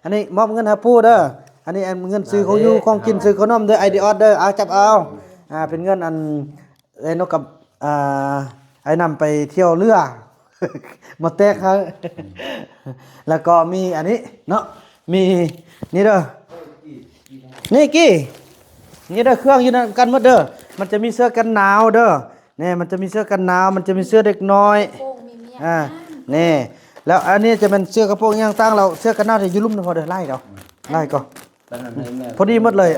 อันนี้มอบเงินให้ปู่เด้ออันนี้เงินซื้อของอยู่ของกินซื้อขนมเด้อไอเดียออเด้อเอาจับเอาเป็นเงินอันไอ้นกกับไอ้นำไปเที่ยวเรือ มาแตกครับแล้วก็มีอันนี้เนาะมีนี่เด้อนี่กี้นี่เด้อเครื่องอยู่นั่นกันหมดเด้อมันจะมีเสื้อกันหนาวเด้อนี่มันจะมีเสื้อกันหนาวมันจะมีเสื้อเด็กน้อยนี่แล้วอันนี้จะเป็นเสื้อกระโปรงย่างตั้งเราเสื้อกันหนาวที่อยู่ลุ่มพอเด้อไล่เด้อไล่ก็พอดีหมดเลย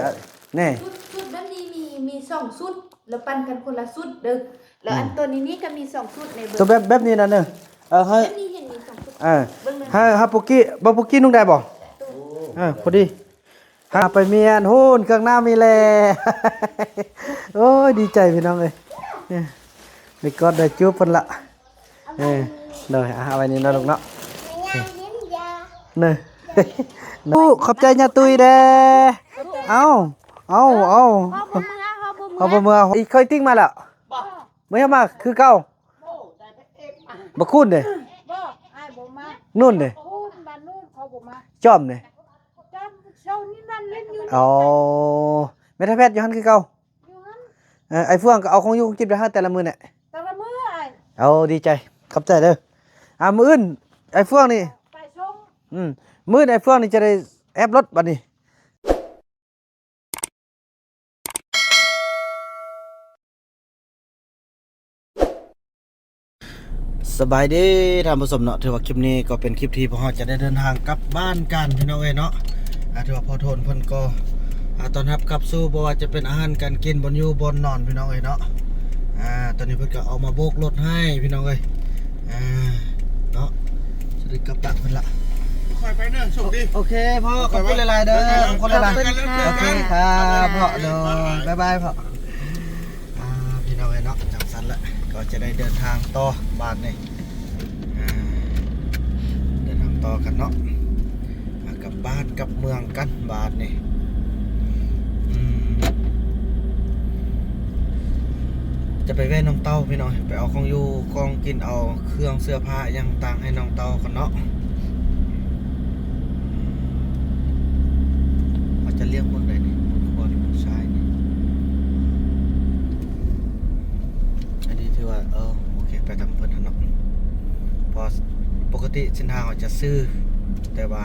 นี่ชุดแบบนี้มี2ชุดแล้วปั่นกันคนละชุดเด้อแล้วอันตัวนี้ก็มี2ชุดในเบอร์ตัวแบบนี้นะเด้อให้นี่เห็นมี2ชุดให้ปุกกี้นุ่งได้บ่พอดีไปเมียนฮู้นเครื่องหน้ามีแลโอ้ยดีใจพี่น้องเอ้ยได้กอดได้จูบเพิ่นละเลยเอาไว้นี่เนาะลูกเนาะนี่ขอบใจญาตุยเด้เอาบ่เมื่ออีเคยติ้งมาแล้วเมื่อมาคือเก่าบ่คุ้นเด้นู่นเด้จอมเด้อ๋อแม่ทัพแพทย์อยู่หั่นคือเก่าไอ้เฟื่องก็เอาของอยู่ของกินไปหาแต่ละมื้อเนี่ยแต่ละมื้อเอาดีใจขอบใจเด้อมื้ออื่นไอ้เฟื่องนี่ไปชมมื้อไอ้เฟื่องนี่จะได้แอบรถบัดนี้สบายดีท่านผู้ชมเนาะถือว่าคลิปนี้ก็เป็นคลิปที่พวกเราจะได้เดินทางกลับบ้านกันพี่น้องเอ้ยเนาะถือว่าพอโทนเพิ่นก็ตอนรับกลับสู่บ่ว่าจะเป็นอาหารการกินบนอยู่บนนอนพี่น้องเอ้ยเนาะตอนนี้เพิ่นก็เอามาโบกรถให้พี่น้องเอ้ยเนาะจะได้กลับบ้านเพิ่นละคอยไปเนอะโชคดีโอเคพ่อขอบคุณหลายๆเด้อขอบคุณหลายๆโอเคครับพ่อเด้อบ๊ายบายพ่อพี่น้องเอ้ยเนาะจังซั่นละก็จะได้เดินทางต่อบ้านนี่เดินทางต่อกันเนาะกลับบ้านกลับเมืองกันบ้านนี่จะไปแว่น้องเต้าพี่น้องไปเอาของอยู่ของกินเอาเครื่องเสื้อผ้าอย่างต่างให้น้องเต้ากันเนาะว่าจะเลี้ยงคนใดนี่คนที่ผู้ชายนี่อันนี้ถือว่าโอเคไปทำเพิ่นเนาะพอปกติเส้นทางเขาจะซื้อแต่ว่า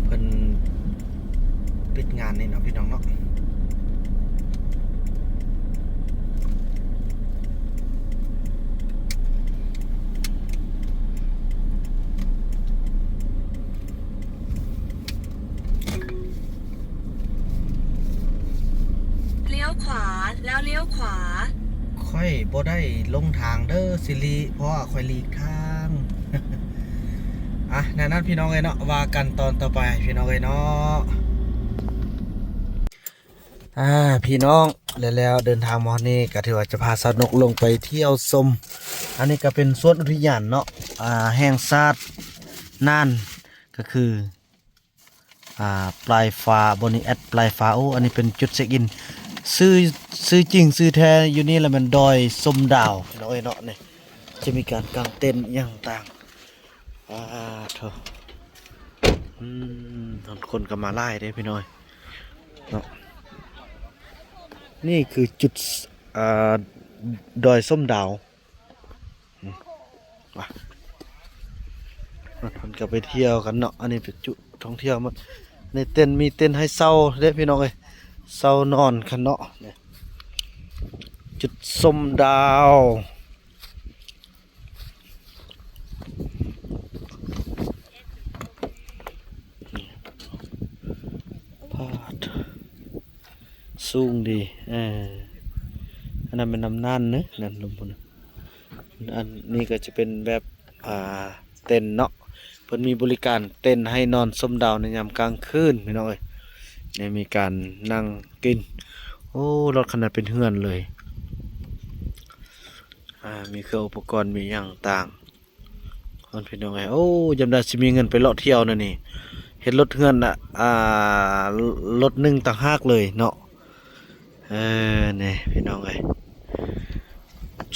เพิ่นปิดงานนี่เนาะพี่น้องเนาะเลี้ยวขวาแล้วเลี้ยวขวาค่อยบ่ได้ลงทางเด้อสิริเพราะว่าค่อยหลีกทาง นั่นพี่น้องเอ้ยเนาะว่ากันตอนต่อไปพี่น้องเอ้ยเนาะพี่น้องแล้วเดินทางมานี่ก็ถือว่าจะพาสนุกลงไปเที่ยวชมอันนี้ก็เป็นสวนอุทยานเนาะแห่งชาติน่านก็คือปลายฟ้าบนนี้แอดปลายฟ้าอันนี้เป็นจุดเช็คอินซื้อจริงซื้อแท้อยู่นี่แล้วมันดอยสมดาวพี่น้องเอ้ยเนาะนี่จะมีการกางเต็นท์อย่างต่างเถอะคนก็มาไล่ได้พี่น้อยเนาะนี่คือจุดดอยส้มดาวคนก็ไปเที่ยวกันเนาะอันนี้เป็นจุดท่องเที่ยวมันในเต็นท์มีเต็นท์ให้เช่าเด้พี่น้องเอ้ยเช่านอนกันเนาะจุดส้มดาวสูงดีอันนั้นเป็นน้ำน่านนะนั่นลมพลอันนี้ก็จะเป็นแบบเต็นท์เนาะเพิ่นมีบริการเต็นท์ให้นอนชมดาวในยามกลางคืนพี่น้องเอ้ยเนี่ยมีการนั่งกินรถขนาดเป็นเฮือนเลยมีเครื่องอุปกรณ์มีอย่างต่างคนพี่น้องเอ้ยจำได้สิมีเงินไปเลาะเที่ยวนั่นนี่เห็นรถเฮือนรถหนึ่งต่างหากเลยเนาะนี่พี่น้องเอ้ย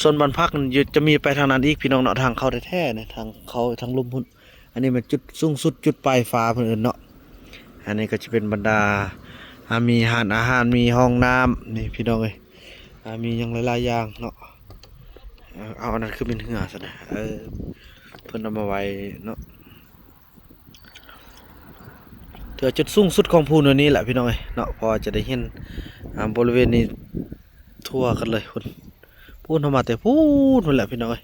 ส่วนบ้านพักจะมีไปทางนั้นอีกพี่น้องเนาะทางเข้าแท้ๆเนี่ยทางเขาทางลุ่มพุ่น อันนี้มันจุดสูงสุดจุดปลายฟ้าเพิ่นเอิ้นเนาะอันนี้ก็จะเป็นบรรดามีร้านอาหารมีห้องน้ำนี่พี่น้องเอ้ยมีหยังหลายๆอย่างเนาะเอาอันนั้นคือเป็นเหือซะนะเพิ่นเอามาไว้เนาะเถือจุดสูงสุดของภูนนี้แหละพี่น้องเอ้ยเนาะพอจะได้เห็นบริเวณนี้ทั่วกันเลยพุ่นเข้ามาแต่พูนแหละพี่น้องเอ้ย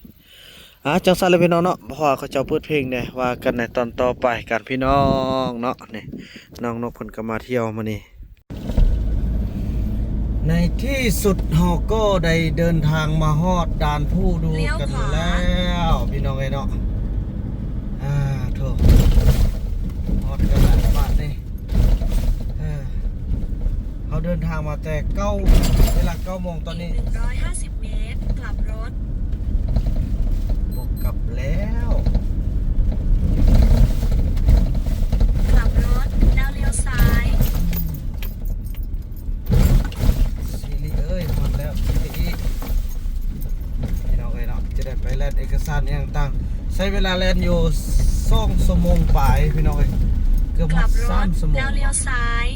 จังซั่นเลยพี่น้องเนาะเพราะว่าเขาเจ้าเปิดเพลงเนี่ยว่ากันในตอนต่อไปกันพี่น้องเนาะนี่น้องนกเพิ่นก็มาเที่ยวมื้อนี้ในที่สุดเฮาก็ได้เดินทางมาฮอดด่านผู้ดูกันแล้วพี่น้องเอ้ยเนาะโธ่ฮอดกันแล้วบาดนี้เขาเดินทางมาแต่เวลา9 โมงตอนนี้150 เมตร กลับรถกลับแล้ว กลับรถแล้วเลี้ยวซ้ายซีรีเอ้ยหมดแล้วซีรีพี่น้องเอ้ยเนาะจะได้ไปแลนเอกสารอย่างต่างใช้เวลาแลนอยู่2 ชั่วโมงปลายพี่น้องเอ้ยเกือบ3 ชั่วโมงแล้วเลี้ยวซ้าย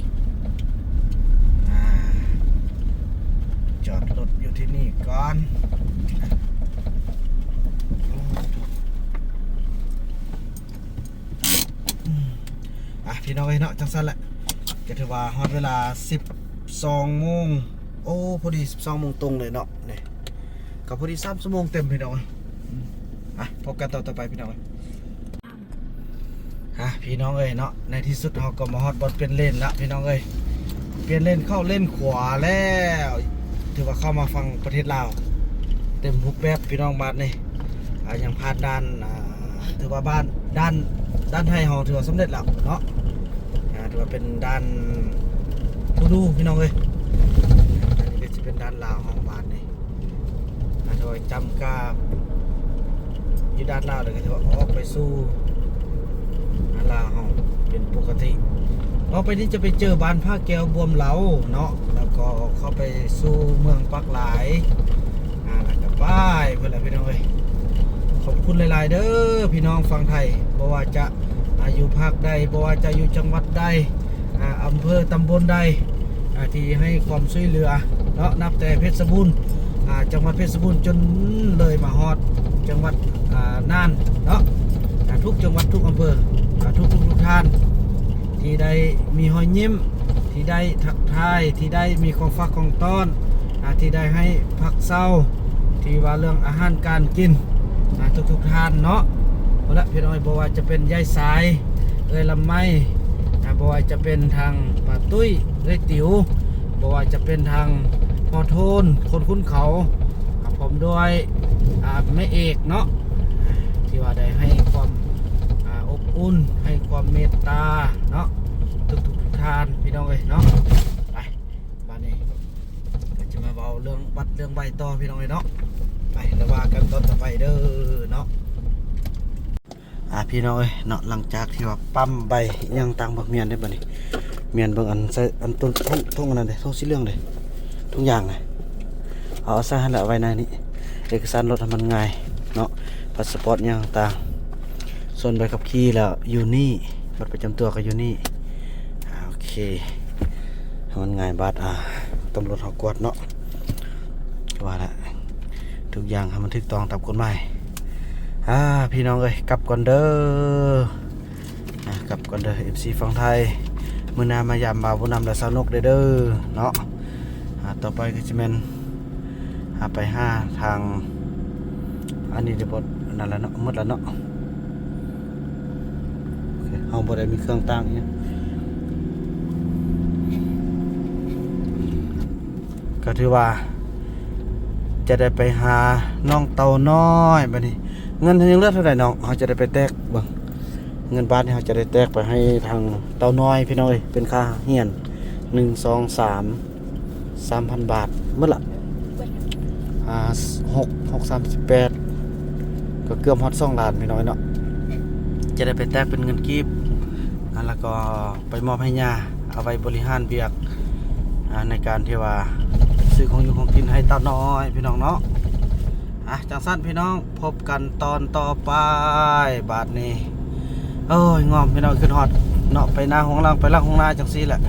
จอดรถอยู่ที่นี่ก่อนพี่น้องเอ้ยเนาะจังซั่นแหละก็ถือว่าฮอดเวลา12 โมงโอ้พอดี12 โมงตรงเลยเนาะนี่ก็พอดี3 ชั่วโมงเต็มพี่น้องเอ้ยพบกันต่อไปพี่น้องเอ้ยพี่น้องเอ้ยเนาะในที่สุดเราก็มาฮอดบอลเป็นเลนละพี่น้องเอ้ยเปลี่ยนเลนเข้าเลนขวาแล้วถือว่าเข้ามาฟังประเทศลาวเต็มรูปแบบพี่น้องบาดนี่ยังผ่านด้านถือว่าบ้านด้านไทยเราถือว่าสำเร็จแล้วเนาะถือว่าเป็นด้านผู้ดูพี่น้องเอ้ยอันนี้ก็จะเป็นด้านลาวของบ้านนี่ถือว่าจำกาอยู่ด้านลาวเลยก็ถือว่าออกไปสู่ด้านลาวของเป็นปกติต่อไปนี้จะไปเจอบ้านผ้าแก้วบวมเหลาเนาะแล้วก็เข้าไปสู่เมืองปักหลายแล้วก็ป้ายเพื่อนแหละพี่น้องเอ้ยขอบคุณหลายๆเด้อพี่น้องฝั่งไทยบ่ว่าจะอยู่ภาคใดบ่ว่าจะอยู่จังหวัดใดอำเภอตำบลใดที่ให้ความช่วยเหลือเนาะนับแต่เพชรบูรณ์จังหวัดเพชรบูรณ์จนเลยมาฮอดจังหวัดน่านเนาะทุกจังหวัดทุกอำเภอทุกท่านที่ได้มีหอยยิ้มที่ได้ทักทายที่ได้มีของฝากของต้อนที่ได้ให้พักเศร้าที่ว่าเรื่องอาหารการกินทุกท่านเนาะเอาละพี่น้อยบอกว่าจะเป็นยายสายลำไม้บอกว่าจะเป็นทางป้าตุ้ยติ๋วบอกว่าจะเป็นทางพ่อโทนคนคุ้นเขาผมด้วยแม่เอกเนาะที่ว่าได้ให้ความอบอุ่นให้ความเมตตาเนาะทุกท่านพี่น้องเอ้ยเนาะไปบ้านนี้ก็จะมาเบาเรื่องบัตรเรื่องใบต่อพี่น้องเอ้ยเนาะไปแล้วว่ากันตอนต่อไปเด้อเนาะพี่น้องเอ้ยเนาะหลังจากที่ว่าปั๊มใบยังตังบักเมียนได้บ่นี่เมียนเบิ่งอันใส่อันต้นทุ่งอันนั้นเด้ทุ่งสีเหลืองเด้ทุกอย่างเลยเอาใส่ให้ละไว้ในนี้เอกสารรถทำมันง่ายเนาะพาสปอร์ตยังต่างส่วนใบขับขี่แล้วอยู่นี่บัตรประจำตัวก็อยู่นี่โอเคมันง่ายบัตรตำรวจเขากวดเนาะว่าละทุกอย่างให้มันถูกต้องตามกฎหมายพี่น้องเอ้ยกลับก่อนเด้อกลับก่อนเด้อ FC ฝั่งไทยมื้อหน้ามายามบ่าวผู้นำและสาวนกเด้อเนาะต่อไปก็จะเป็นไปทางอันนี้เดี๋ยวนั่นแหละเนาะหมดแล้วเนาะเอาบ่ได้มีเครื่องตั้งเนี่ยก็ถือว่าจะได้ไปหาน้องเต่าน้อยบัดนี้เงินยังเหลือเท่าไหร่น้องเขาจะได้ไปแตกเบิ่งเงินบาทนี่เขาจะได้แตกไปให้ทางเต่าน้อยพี่น้อยเป็นค่าเฮียน1 2 3 3,000 บาทเมื่อละ638ก็เกือบฮอด2 ล้านพี่น้อยเนาะจะได้ไปแตกเป็นเงินกีบแล้วก็ไปมอบให้ย่าเอาไว้บริหารเบียกในการที่ว่าซื้อของอยู่ของกินให้เต่าน้อยพี่น้องเนาะจังสั้นพี่น้องพบกันตอนต่อไปบาทนี้ โอ้ยงอมพี่น้องขึ้นฮอดเนาะไปหน้าห้องล่างไปล่างห้องนาจังซี่แหละ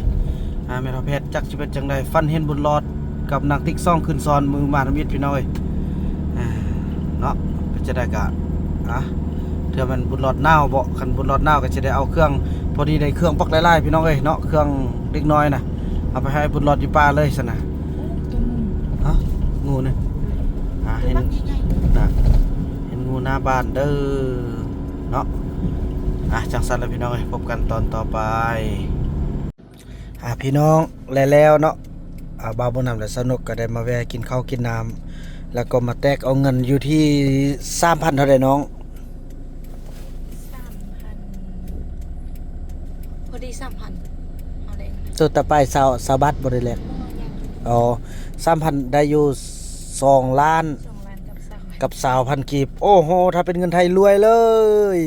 แม่ทอเพชรจักสิเป็นจังไดฟันเห็นบุญรอดกับนางติ๊กซ่องขึ้นซ้อนมือมาทำมิตรพี่น้องเอ้ยเนาะก็จะได้กะเทื่อมันบุญรอดหน้าวบ่คันบุญรอดหน้าวก็จะได้เอาเครื่องพอดีได้เครื่องปักไล่ๆพี่น้องเอ้ยเนาะเครื่องเล็กน้อยน่ะเอาไปให้บุญรอดอยู่ป่าเลยซั่นน่ะฮะงูนี่เห็นน่ะเห็นงูหน้าบ้านเด้อเนาะจังซั่นแล้วพี่น้องเอ้ยพบกันตอนต่อไปพี่น้องแล้วเนาะบ่าวบุญนำและสนุกก็ได้มาแวะกินข้าวกินน้ำแล้วก็มาแตกเอาเงินอยู่ที่ 3,000 เท่าใดน้อง 3,000พอดี 3,000เอาเลย สุดต่อไป20บาทบ่ได้แลกอ๋อ 3,000 ได้อยู่2ล้าน 2 ล้านกับ กับ20,000กีบโอ้โหถ้าเป็นเงินไทยรวยเลย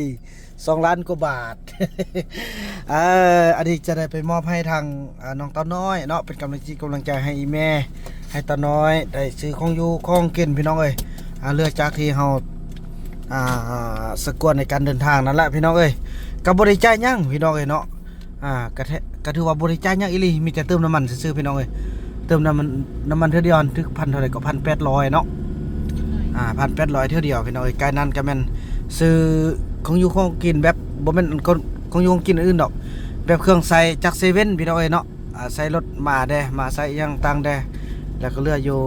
2ล้านกว่าบาท อันนี้จะได้ไปมอบให้ทางน้องเต้าน้อยเนาะเป็นกำลังใจให้อีแม่ให้เต้าน้อยได้ซื้อของอยู่ของกินพี่น้องเอ้ยเลือกจากที่เฮาสะกวนในการเดินทางนั่นแหละพี่น้องเอ้ยก็บ่ได้จ่ายหยังพี่น้องเอ้ยเนาะก็ถือว่าบ่ได้จ่ายหยังอีหลีมีแต่เติมน้ำมันซื่อๆพี่น้องเอ้ยเติมน้ำมันเท่าเดียวถึง1,000เท่าใดก็ 1,800 เนาะ1,800เท่าเดียวพี่น้องเอ้ยกายนั้นก็แม่นซื้อของอยู่ของกินแบบบ่แม่นของอยู่ของกินอื่นดอกแบบเครื่องใส่จากเซเว่นพี่น้องเอ้ยเนาะใส่รถมาแดมาใส่อยังต่างแดแล้วก็เหลืออยู่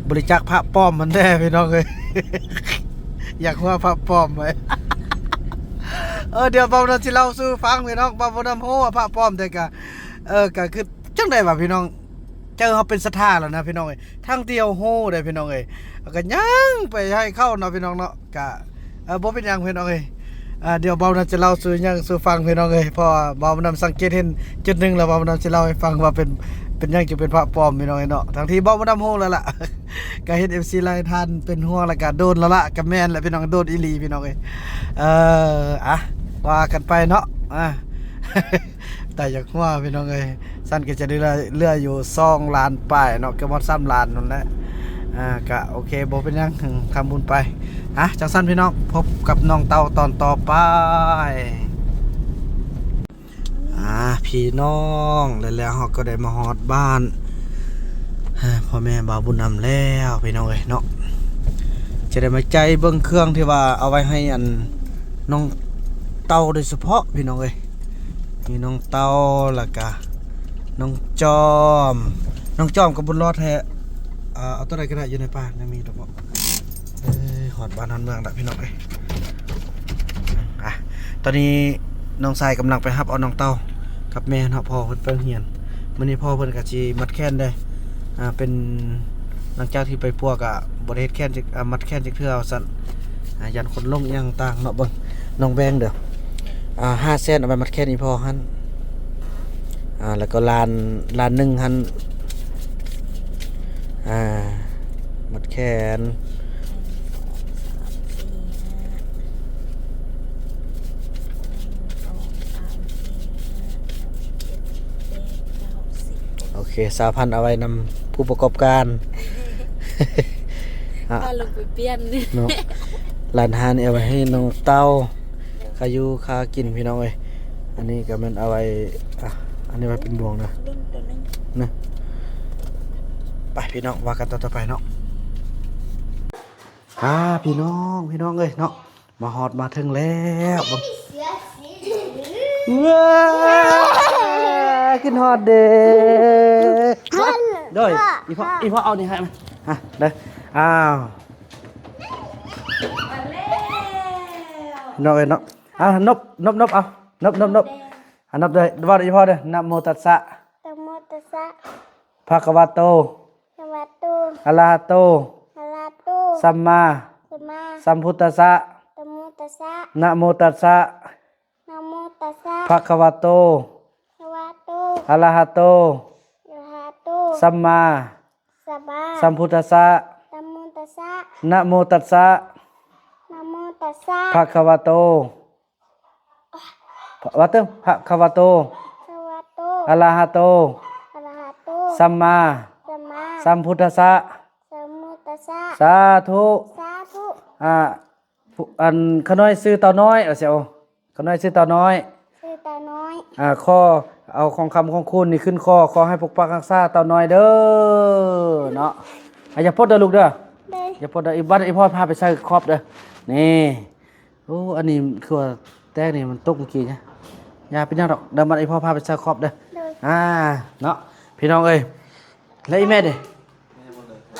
บริจาคพระป้อมมันแด้พี่น้องเอ้ย อยากว่าพระป้อมไหม เดี๋ยวบ่าวนำสิเล่าสู่ฟังพี่น้องบ่าวนำโหว่าพระป้อมแต่ก็คือจังได๋วะพี่น้องเจอเฮาเป็นศรัทธาแล้วนะพี่น้องเอ้ยทั้งเดียวโหได้พี่น้องเอ้ยก็ยังไปให้เข้าเนาะพี่น้องเนาะก็บ่เป็นหยังพี่น้องเอ้ยเดี๋ยวบ่าวนำจะเล่าสู่หยังสู่ฟังพี่น้องเอ้ยเพราะบ่าวนำสังเกตเห็นจุดหนึงแล้วบ่าวนำสิเล่าให้ฟังว่าเป็นหยังจึงเป็นพระป้อมพี่น้องเอ้ยเนาะทั้งที่บ่าวนำโหแล้วล่ะ ก็เห็น FC หลายท่านเป็นห่วงแล้วก็โดนแล้วล่ะก็แม่นแหละพี่น้องโดนอีหลีพี่น้องเอ้ยว่ากันไปเนาะแต่อยากว่าพี่น้องเอ้ยสั้นก็จะได้เรืออยู่2ล้านป้ายเนาะก็บ่3ล้านนั่นแหละก็โอเคบ่เป็นหยังทำบุญไปจังสั้นพี่น้องพบกับน้องเต่าตอนต่อไปพี่น้องแล้วเฮาก็ได้มาฮอดบ้านพ่อแม่บ่าวบุญนำแล้วพี่น้องเอ้ยเนาะจะได้มาใจเบิ่งเครื่องที่ว่าเอาไว้ให้อันน้องเต่าโดยเฉพาะพี่น้องเอ้ยมีน้องเต่าแล้วก็น้องจอมกับบุญรอดแท้เอาตัวใดก็ได้อยู่ในป่ายังมีดอกบ่หอดบ้านฮอดเมืองละพี่น้องเอ้ยตอนนี้น้องชายกำลังไปรับเอาน้องเต่ากับแม่เนาะพ่อเพิ่นไปโรงเรียนมื้อนี้พ่อเพิ่นก็สิมัดแขนได้เป็นหลังจากที่ไปปัวกับบริเฮ็ดแค้นมัดแค้นจักเทื่อเอาสั่นยันคนลงอยังต่างเนาะเบิ่งน้องแบงเด้อ5 เซนเอาไปมัดแค้นอีพอหั่นแล้วก็ลานหนึงหั่นมัดแขนโอเค3,000เอาไว้นำผู้ประกอบการ ถ้าลงไปเปลี่ยนนี่ เนาะร้านอาหารเอาไว้ให้น้องเต้าคาอยู่คากินพี่น้องเอ้ยอันนี้ก็มันเอาไว้อันนี้ไว้เป็นบ่วงนะนะไปพี่น้องว่ากันต่อไปเนาะพี่น้องเอ้ยเนาะมาฮอดมาถึงแล้วว้าขึ้นฮอดเด้เด้ออีพ่อเอานี่ให้มาเด้อน้องเอ้ยเนาะนบเอานบนับเลยว่าอีพ่อเด้อนะโมตัสสะนะโมตัสสะ ภะคะวะโต ภะคะวะโต อะระหะโต อะระหะโต สัมมาสัมพุทธัสสะ นะโมตัสสะ นะโมตัสสะ นะโมตัสสะ ภะคะวะโต ภะคะวะโต อะระหะโต อะระหะโต สัมมา สัมมา สัมพุทธัสสะ นะโมตัสสะ นะโมตัสสะ นะโมตัสสะ ภะคะวะโตภะคะวะโต ภะคะวะโต อะระหะโต อะระหะโต สัมมา สัมมา สัมพุทธัสสะ สัมพุทธัสสะ สาธุ สาธุ อ่า อันขน้อยซื้อเต่าน้อยเอาเสียวขน้อยซื้อเต่าน้อย ชื่อตาน้อย ข้อเอาของคำของคุณนี่ขึ้นขอให้ปกปักรักษาเต่าน้อยเด้อเนาะอย่าพดเด้อลูกเด้อ เลย อย่าพดเด้ออีบ้านอีพ่อพาไปใส่ครอบเด้อนี่โอ้อันนี้คือว่าแตกนี่มันตกเมื่อกี้นะอย่าเป็นหยังดอกเดี๋ยวมันอีพ่อพาไปใส่ครอบเด้อ เลย เนาะพี่น้องเอ้ยแล้วอีแม่เด้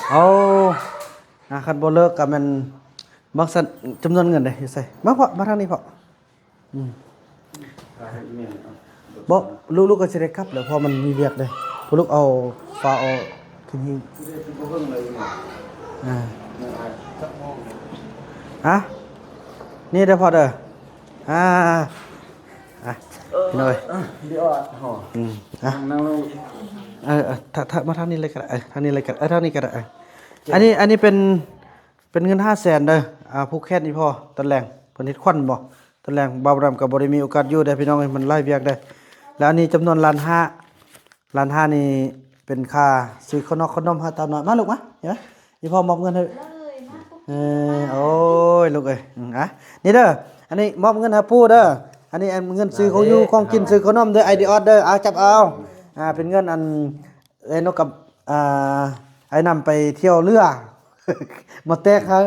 เอาคันบ่เลิกก็มันบักสันจำนวนเงินเด้อยู่ใส่มาพ่อมาทางนี้พ่อบ่ลูกก็สิได้กลับแล้วพอมันมีเวียกเด้พอลูกเอาฟ้าเอาขึ้นหิ้งนี่เด้อพ่อเด้อพี่น้อยเดี๋ยวนั่งลงมาทางนี้เลยก็ได้ทางนี้เลยก็ได้ทางนี้ก็ได้อันนี้เป็นเงิน500,000เด้อผู้แค่นี้พอตอนแรงเพิ่นเฮ็ดควันบ่ตอนแรงบ่าวดำก็บ่ได้มีโอกาสอยู่ได้พี่น้องเอ้ยมันหลายเวียกได้แล้วอันนี้จำนวน1.5 ล้านนี่เป็นค่าซื้อขนมให้ตาน้อยมาลูกมาเห็นมั้ยอีพ่อมอบเงินให้โอ้ยลูกเอ้ยนี่เด้ออันนี้มอบเงินให้ปู่เด้ออันนี้เงินซื้อของอยู่ของกินซื้อขนมเด้อไอเดียออดเด้อจับเอาเป็นเงินอันนกกับไอ้นำไปเที่ยวเรือ มาแตกครับ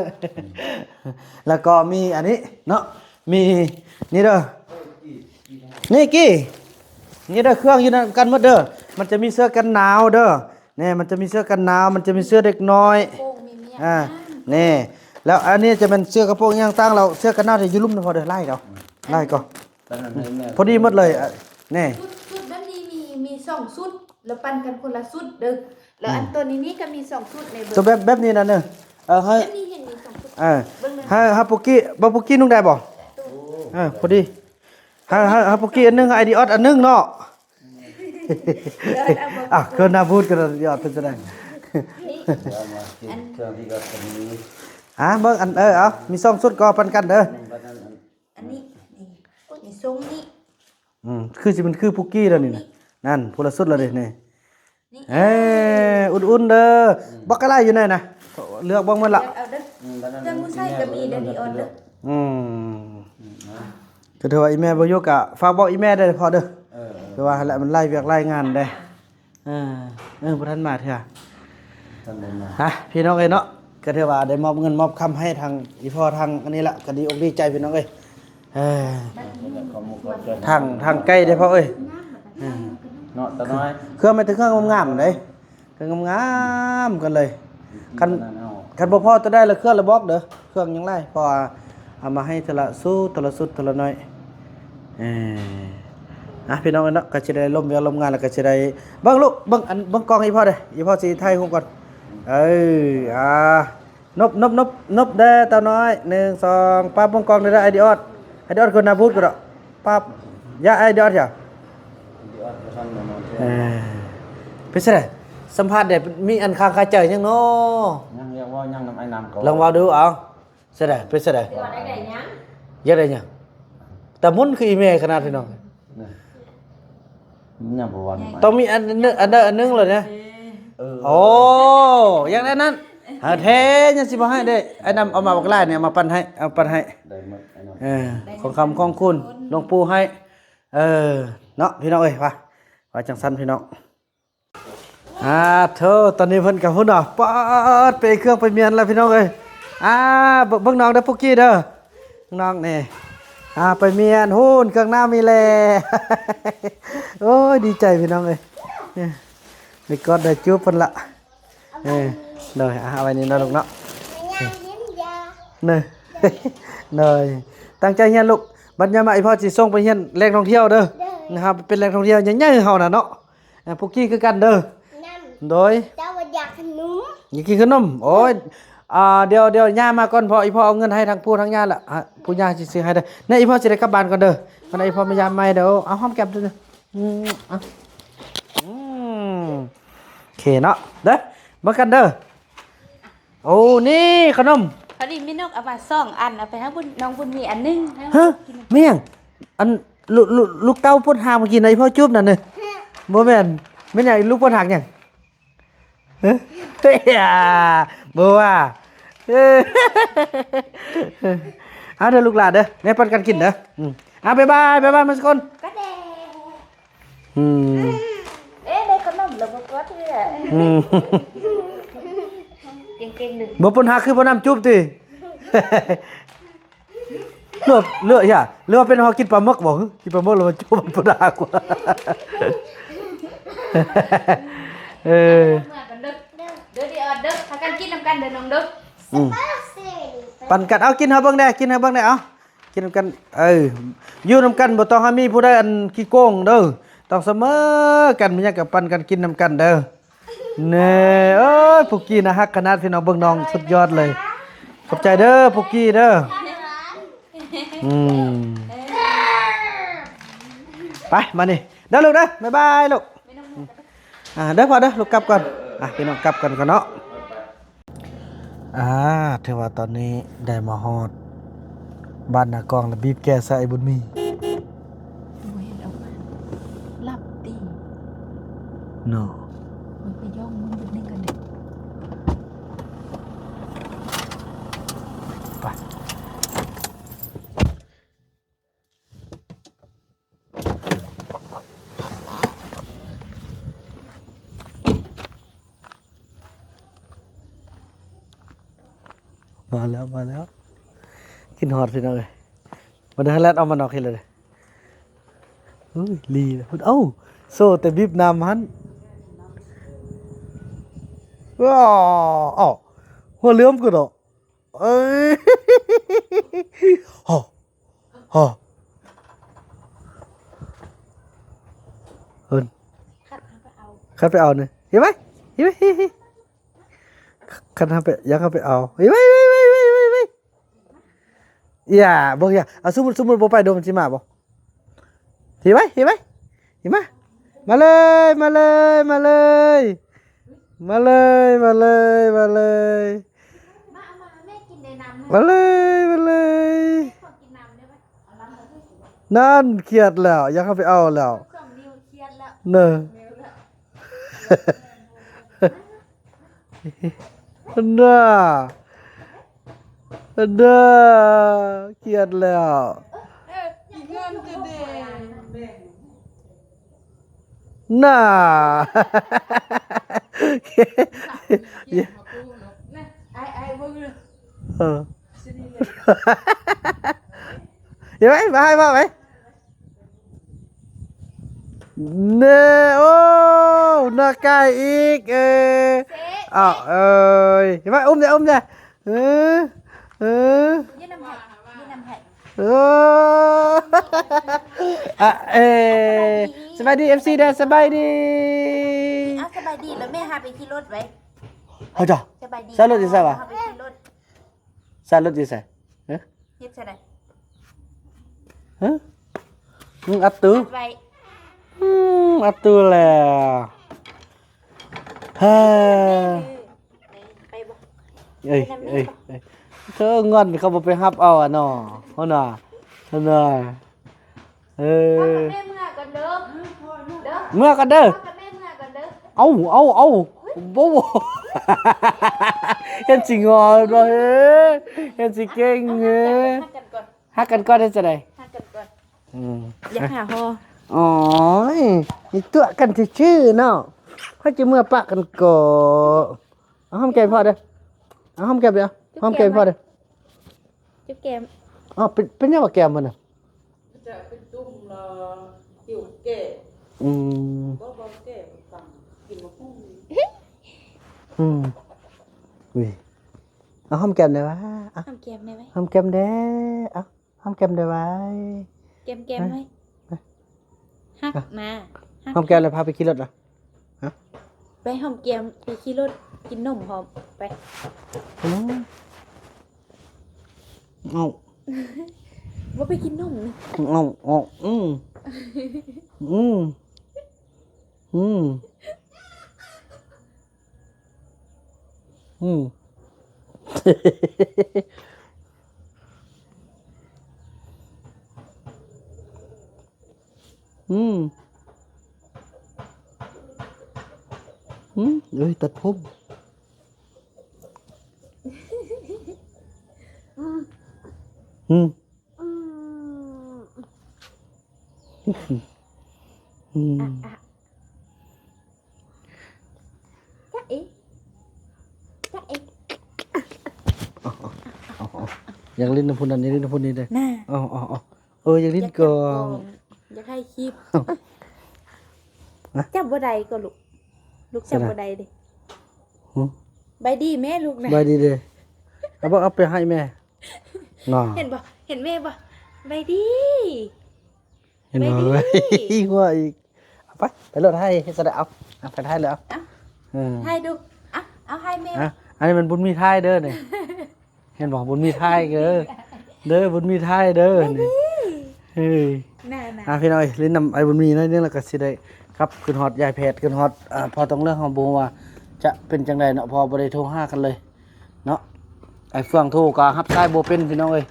แล้วก็มีอันนี้เนาะมีนี่เด้อนี่กี้นี่เด้อเครื่องอยู่นั่นกันหมดเด้อมันจะมีเสื้อกันหนาวเด้อนี่มันจะมีเสื้อกันหนาวมันจะมีเสื้อเด็กน้อยนี่แล้วอันนี้จะเป็นเสื้อกระโปรงย่างตั้งเราเสื้อกันหนาวที่อยู่ลุ่มนะพอเด้อไล่เราไล่ก่อนพอดีหมดเลยนี่ ชุดแบบนี้มี2ชุดแล้วปันกันคนละชุดเด้อแล้วอันตัวนี้ก็มี2ชุดในเบอร์ ตัวแบบนี้นะเนอะให้ แบบนี้เห็นมี2ชุด ให้ปุกกี้ปุกกี้นุ่งได้บ่พอดีให้ปุกกี้อันนึงไอเดียออดอันนึงเนาะเกินน่าพูดกันไอเดียออดเป็นจะได้เบิ่งอันเอามี2ชุดก็ปันกันเด้อ อันนี้มีทรงนี้ คือสิมันคือปุกกี้แล้วนี่นะนั่นผู้ละชุดแล้วเด้นี่อุ่นๆเด้อบักกะไลอยู่ไหนนะเลือกบ้างมันละ เอาเด้อจังผู้ชายก็มีเด้อดีออนเด้อ ก็ถือว่าอีแม่บ่อยู่กะฝากบอกอีแม่ได้พอเด้อคือว่าแหละมันไล่เวียกไล่งานได้บ่ทันมาเถอะพี่น้องเอ้ยเนาะก็ถือว่าได้มอบเงินมอบคำให้ทางอีพ่อทางอันนี้ละก็ดีอกดีใจพี่น้องเอ้ยทางใกล้ได้พ่อเอ้ยเนาะตาน้อย เครื่องไม่ถึงเครื่องงามๆเด้เครื่องงามๆกันเลยคันบ่พอจะได้ละเครื่องละบอกเด้อเครื่องยังไล่พอเอามาให้ทีละสู้ทีละสุดทีละน้อยพี่น้องเนาะก็สิได้ร่มเวียนร่มงานแล้วก็สิได้เบิ่งลูกเบิ่งอันเบิ่งกล้องอีพ่อเด้ออีพ่อสิถ่ายรูปก่อนนบเด้อตาน้อย1 2ปั๊บเบิ่งกล้องเด้อไอเดียออดคนน่าพูดก็ดอกปั๊บอย่าไอเดียออดจ้ะเป็นไงสัมภาษณ์ได้มีอันค้างคาใจยังเนาะยังเรียกว่ายังน้ำไอ้น้ำก็ ลองว่าดูเอาเสร็จได้เป็นไงอยากได้ยังแต่มุนคืออีเมลขนาดที่น้อง ยังบ่วัน ต้องมีอันนึงเลยนะโอ้อย่างนั้นแท้ยังสิบ่ให้ได้ไอ้นำเอามาบักลายเนี่ยมาปั่นให้เอาปั่นให้ ได้หมดไอ้น้ำ ของคำของคุณหลวงปู่ให้เนาะพี่น้องเอ้ยว่าจังซั่นพี่น้องเธอตอนนี้เพิ่นกับพุ่นเนาะปอดไปเครื่องไปเมียนแล้วพี่น้องเอ้ยเบิ่งน้องเด้อปุกกี้เด้อน้องนี่ไปเมียนหุ่นเครื่องหน้ามีแล โอ้ยดีใจพี่น้องเอ้ยนี่กอดได้จูบเพิ่นละเลยเอาไว้นี่เนาะลูกเนาะ ยางยิ้มยา เนย เลยตั้งใจเฮียนลูกบัดยามมาไอ้พ่อสิส่งไปเฮียนแหล่งท่องเที่ยวเด้อนะครับเป็นแหล่งท่องเที่ยวใหญ่ๆเฮาน่ะเนาะปุกกี้คือกันเด้อ น้ำ โดย เจ้าว่าอยากขนม อยากกินขนมโอ้ยเดี๋ยวย่ามาก่อนพออีพ่อเอาเงินให้ทางปู่ทางย่าล่ะปู่ย่าสิซื้อให้เด้อเนี่ยอีพ่อสิได้กลับบ้านก่อนเด้อวันนี้อีพ่อมายามใหม่เด้อเอาหอมแก้มด้วยโอเคเนาะเด้อมากันเด้อโอ้นี่ขนม พอดีมีนกเอามา2อันเอาไปให้น้องบุญมีอันนึง ฮะเมี่ยงอันลูกเต้าพ่นหางเมื่อกี้ไหนพ่อจุ๊บนั่นน่ะบ่แม่นไม่ใช่ลูกพ่นหางหยังเฮ้ยบ่ว่า เอาเด้อลูกหลานเด้อเนี่ยปันกันกินเด้อเอาบ๊ายบายบ๊ายบายมาสักคน ก็แดง อืม ได้ขนมแล้วบ่ก็เด้อ อืม เก่งๆหนึ่ง บ่ปนหาคือบ่น้ำจุ๊บติเลือกอย่าเลือกเป็นเฮากินปลาหมึกบ่กินปลาหมึกแล้วมันจุ๊บมันบ่ได้กว่าเออ เมื่อกันเด้อเด้อเด้อพากันกินนำกันเด้อน้องเด้อ ปั่นกันเอากินเฮาเบิ่งได้กินเฮาเบิ่งได้เอากินนำกันอยู่นำกันบ่ต้องให้มีผู้ใดอันขี้โกงเด้อต้องเสมอกันมีหยังก็ปั่นกันกินนำกันเด้อเน่เอ้ยปุกกี้นะฮักขนาดพี่น้องเบิ่งน้องสุดยอดเลยขอบใจเด้อปุกกี้เด้อไปมานี่เด้อลูกเด้อบ๊ายบายลูกเด้อพอเด้อลูกกลับก่อนพี่น้องกลับกันก่อนเนาะเทว่าตอนนี้ได้มาฮอดบ้านนากองแล้วบีบแก้ใส่บุญมี หลับตี เนาะ มันไปย่องมันอยู่ในกันเด็ก ไปมาแล้วกินฮอดพี่น้องเลยมาเดินแลดเอามันออกให้เลยลีเลยเอ้าโซ่แต่บีบน้ำหันว้าวหัวเลื่อมกูดอกเอ้ยฮ่าเอิ้นคัดไปเอาเนี่ยเห็นไหมคัดทำไปยังเข้าไปเอาเห็นไหมอย่าบอกอย่าเอาสมมุติบ่ไปโดนมันสิมาบ่เห็นไหมมาเลยมาเลย มาเอามาแม่กินในน้ำ มาเลย ขอกินน้ำได้ไหมเอาน้ำมาด้วย นั่นเครียดแล้วอยากเข้าไปเอาแล้ว สองนิ้วเครียดแล้ว เนอะน่าเครียดแล้วน่า ไอ้เบิ่งเลย เห็นไหมมาให้ไหมเน่โอ้หน้าใกล้อีกอ้าวเห็นไหมอุ้มเนี่ยยืนน้ำไผ่ สบายดี FC เด้อสบายดี สบายดีแล้วแม่หาไปขี่รถไว้ เอาจ้ะ สบายดี ใส่รถอยู่ใส่ปะ หาไปขี่รถ ใส่รถอยู่ใส่ฮะ เฮ็ดใส่ได้ มึงอัดตู้ ไว้ อัดตู้แล้วไปบ่ เอ้ยเธองอนเขาบ่ไปรับเอาอ่ะเนาะเฮาน่ะแม่เมื่อก่อนเด้อเมื่อกันเด้อ กับแม่เมื่อก่อนเด้อ เอาบ่เห็นสิงอบ่เฮ้เห็นสิเก่งเฮ้ฮักกันก่อนได้จะได้ หากันก่อน อยาก หาฮอ อ๋อนี่ตัวกันชื่อเนาะเขาจะเมื่อปะกันก่อนเอาหอมแก้มพ่อเด้อเอาหอมแก้มเด้อหอมแก้มพ่อเด้อ จุ๊บแก้ม อ๋อเป็นยังว่าแก้มมันน่ะ จะเป็นจุ่มหิวแก่ อืม บ่แก่สั่งกินมะพุ่ง อุ้ยเอาหอมแก้มได้วะเอา ทำแก้มได้ไหม หอมแก้มเด้อเอาหอมแก้มได้ไว้ แก้มไหมฮักมา หอมแก้มแล้วพาไปขี่รถเหรอ ไปหอมแก้มไปขี่รถกินนมหอมไป เอา ว่าไปกินนมนี่ เอาเอ้ยตัดผม อืม อืม อืม จ๊ะเอ๊ะจ๊ะเอ๊ะ อยากเล่นน้ำพุนั้นอยากเล่นน้ำพุนี้เลย น่ะ อ๋ออยากเล่นก่อน อยากให้คลิปจับบ่ได้ก็ลูกจับบ่ได้ดิ หึ ใบดีแม่ลูกนะ บายดีเด้เอาบ่เอาไปให้แม่งอ เห็นแม่บ่ใบดี เห็นบ่ ไม่ เว้ ดี ยหัวอีกเอาไปรถให้จะได้เอาไปให้เลยเอาอืม ให้ดูเอาให้แม่ อ่ะอันนี้มันบุญมีท้ายเด้อนี่เห็นบ่บุญมีท้ายเด้อบุญมีท้ายเด้อนี่เฮ้ย น่ะ พี่น้อยลิ้นนำไอ้บุญมีน้อยนึงแล้วก็สิได้ครับขึ้นฮอดยายแพทย์ขึ้นฮอดพอต้องเรื่องของบ่ว่าจะเป็นจังไดเนาะพอบ่ได้โทรหากันเลยเนาะไอ้เฟื่องโทรก็รับสายบ่เป็นพี่น้องเอ้ย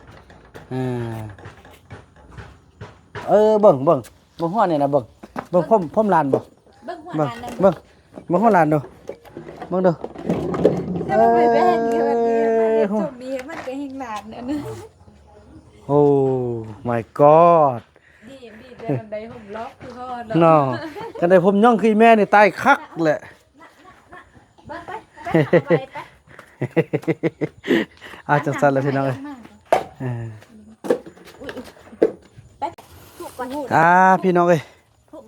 เบิ่งฮ้อนนี่นะเบิ่งพ่มลานบ่ เบิ่งหัว เบิ่ง หลานนั่น เบิ่งฮ้อนลานดูเบิ่งดู ถ้ามันไปแบ่งเงินเนี่ยมันจบดีมันก็เฮงหลานนั่นนะ โอ้ my god ดีแต่มันได้ห่มล็อกคือพ่อเนาะ เนาะกันได้ผมย่องคือแม่นี่ตายคักแหละ เบิ่งไปเอาไป จังซั่นแล้วพี่น้องเอ้ยเออ ถูกกว่าหู พี่น้องเอ้ย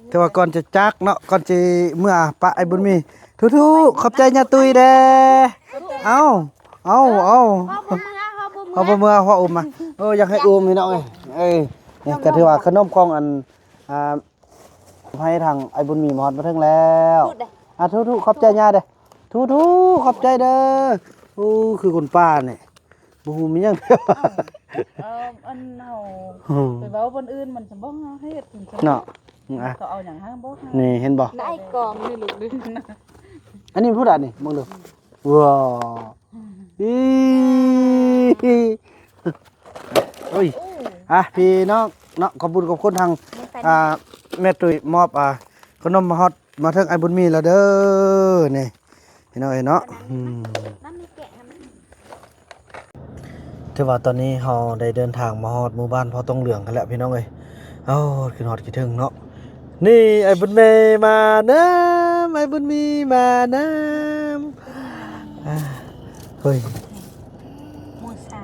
แต่ว่าก่อนจะจักเนาะก่อนจะเมื่อปะไอ้บุญมีทุกๆขอบใจญาตุยเด้เอาพ่อบ่เมื่อ เอาบ่เมื่อพ่ออุ้มมาอยากให้อุ้มพี่น้องเอ้ยนี่ก็ถือว่าขนมของอันให้ทางไอ้บุญมีมาฮอดมาถึงแล้ว พูดได้ ทุกขอบใจญาเด้ทุกขอบใจเด้อคือคนป้านี่บ่ฮู้มีหยังเด้อ อันเฮาไปเว้าคนอื่นมันจะบ่เฮ็ดถึงจะ เนาะ ก็เอาหยังหาบ่ นี่เห็นบ่ ได้กองนี่ลูกดึง อันนี้ผู้ใดนี่มองดูว้าวอีโอ้ยพี่น้องเนาะขอบคุณขอบคุณทางแม่ตุ้ยมอบขนมมาฮอดมาถึงไอ้บุญมีแล้วเด้อนี่พี่น้องเนาะน้ำมีแกะให้มัน ถือว่าตอนนี้เราได้เดินทางมาฮอดหมู่บ้านพอต้องเหลืองกันแล้วพี่น้องเอ้ยขึ้นฮอดคิดถึงเนาะนี่ไอ้บุญเมย์มาน้ำไอ้บุญมีมาน้ำเฮ้ย มูซา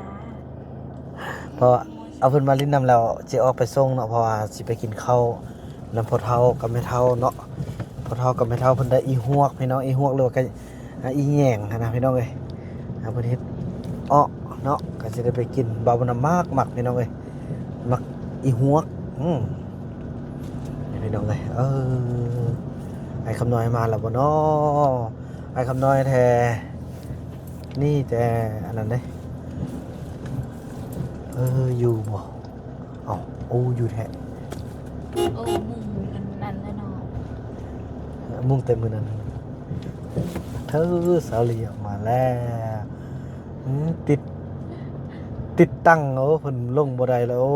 เพราะเอาเพิ่นมาลิ้นนำแล้วสิออกไปส่งเนาะเพราะว่าสิไปกินข้าวนำพ่อเฒ่ากับแม่เฒ่าเนาะพ่อเฒ่ากับแม่เฒ่าเพิ่นได้อีฮวกพี่น้องอีฮวกหรือว่าก็อีแหง่งนะพี่น้องเอ้ยเพิ่นเฮ็ดเนาะก็สิได้ไปกินบ่าวน้ำมากมักพี่น้องเอ้ยมักอีฮวกนี่พี่น้องเอ้ยไอ้คำน้อยมาแล้วบ่เนาะไอ้คำน้อยแท้นี่แต่อันนั้นเด้อยู่บ่อยู่แท้ โอ้มุงนั่นแล้วเนาะ มุ่งเต็มมือนั้นเธอสาวเหลี่ยมมาแล้วติดตั้งเพิ่นลงบ่ได้แล้ว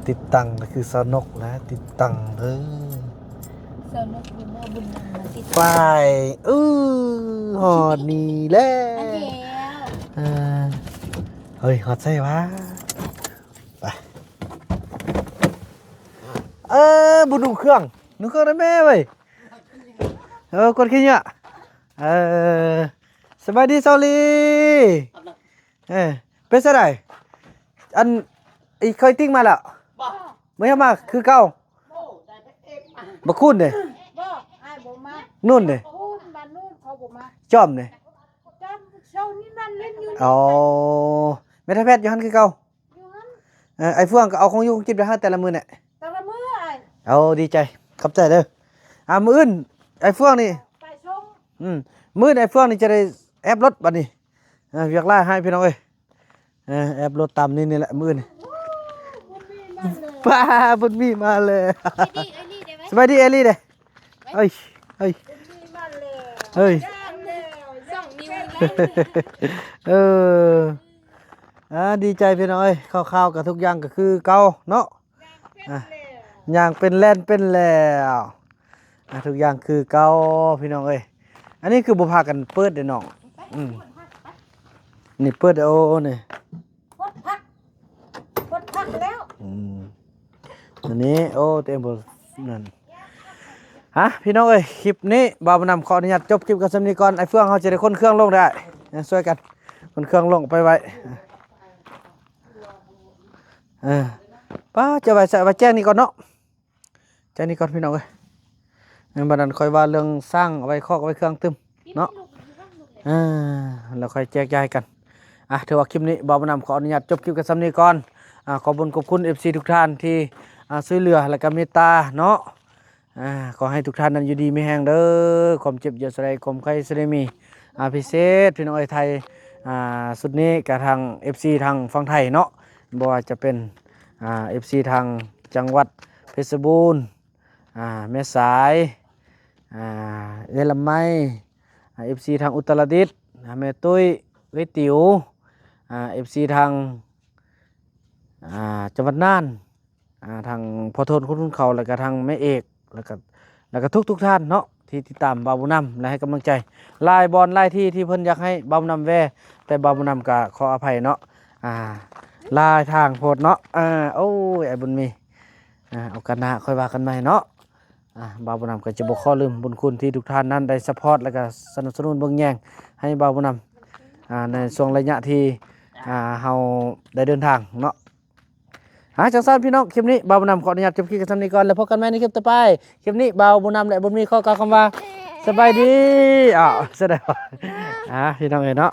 ติดตั้งก็คือสนกนะติดตั้งสนุกบุญบุญนั่นติด ไปหอดนี่แล้ว อันเดียว เฮ้ยหอดใส่วะไปบุญนุ่งเครื่องได้แม่เว้ยกดขี้เนี่ยสบายดีเซาลีเป็นไงอันเคยติ้งมาแล้วไม่ใช่มาคือเก่าบักคุณเด้ บ่อ้ายบ่มา นุ่นเด้ พูดบ้านนู้นเขาบ่มา จอมเด้ จำเช้านี้นั่นเล่นอยู่ แม่ทัพแพทย์อยู่หันคือเก่า อยู่หั่น ไอ้เฟื่องก็เอาของอยู่กินไปให้แต่ละมื้อเนี่ย แต่ละมื้ออ้าย ดีใจขอบใจเด้อมื้ออื่นไอ้เฟื่องนี่ ไปส่ง มื้อไอ้เฟื่องนี่จะได้แอบรถบัดนี้เวียกล่าให้พี่น้องเอ้ยแอบรถตามนี่แหละมื้อนี่ป้าบุญมีมาเลย สบายดีเอลี่เด้เอ้ย มีมาแล้ว เฮ้ย ย่านแล้ว ส่องนิ้วแล้ว ดีใจพี่น้องเอ้ยข้าวๆกับทุกอย่างก็คือเก่าเนาะอย่างเป็นแล่นเป็นแล้วทุกอย่างคือเก่าพี่น้องเอ้ยอันนี้คือบ่พากันเปิดเด้อน้อง นี่เปิดเอานี่ พดพักแล้ว อันนี้โอ้เต็มบ่นั่นฮะพี่น้องเอ้ยคลิปนี้บ่าวนำขออนุญาตจบคลิปกันสำนี้ก่อนไอ้เฟื่องเขาจะได้คนเครื่องลงได้ช่วยกันคนเครื่องลงไปไว้ป้าจะไปใส่ไปแจ้งนี่ก่อนเนาะแจ้งนี่ก่อนพี่น้องเอ้ยบัดนั้นค่อยว่าเรื่องสร้างเอาไว้คอกเอาไว้เครื่องตึมเนาะแล้วค่อยแจกจ่ายกันถือว่าคลิปนี้บ่าวนำขออนุญาตจบคลิปกันสำนี้ก่อนขอบคุณ FC ทุกท่านที่ช่วยเหลือและก็เมตตาเนาะขอให้ทุกท่านนั้นอยู่ดีมีแห้งเด้อความเจ็บอย่าแสดงความไข้แสดงมีพิเศษพี่น้องไทยสุดนี้กับทาง FC ทางฝั่งไทยเนาะบ่ว่าจะเป็นFC ทางจังหวัดเพชรบูรณ์แม่สายเยลำไมFC ทางอุตรดิตถ์แม่ตุ้ยเวติวFC ทางจังหวัดน่านทางพอโทนคุณเขาแล้วก็ทางแม่เอกแล้วก็ทุกท่านเนาะที่ติดตามบ่าวบุญนำและให้กำลังใจลายบอลลายที่เพิ่นอยากให้บ่าวบุญนำแว่แต่บ่าวบุญนำก็ขออภัยเนาะลายทางโพดเนาะโอ้ยไอ้บุญมีเอากันหน้าค่อยว่ากันใหม่เนาะบ่าวบุญนำก็จะบ่ขอลืมบุญคุณที่ทุกท่านนั้นได้ซัพพอร์ตแล้วก็สนับสนุนเบิ่งแย่งให้บ่าวบุญนำในช่วงระยะที่เฮาได้เดินทางเนาะจังซั่นพี่น้องคลิปนี้บ่าวบุญนำขออนุญาตจบคลิปกันซ้ำนี้ก่อนแล้วพบกันใหม่ในคลิปต่อไปคลิปนี้บ่าวบุญนำและบุญมีขอกล่าวคำว่าสบายดีแสดงว่าพี่น้องเนาะ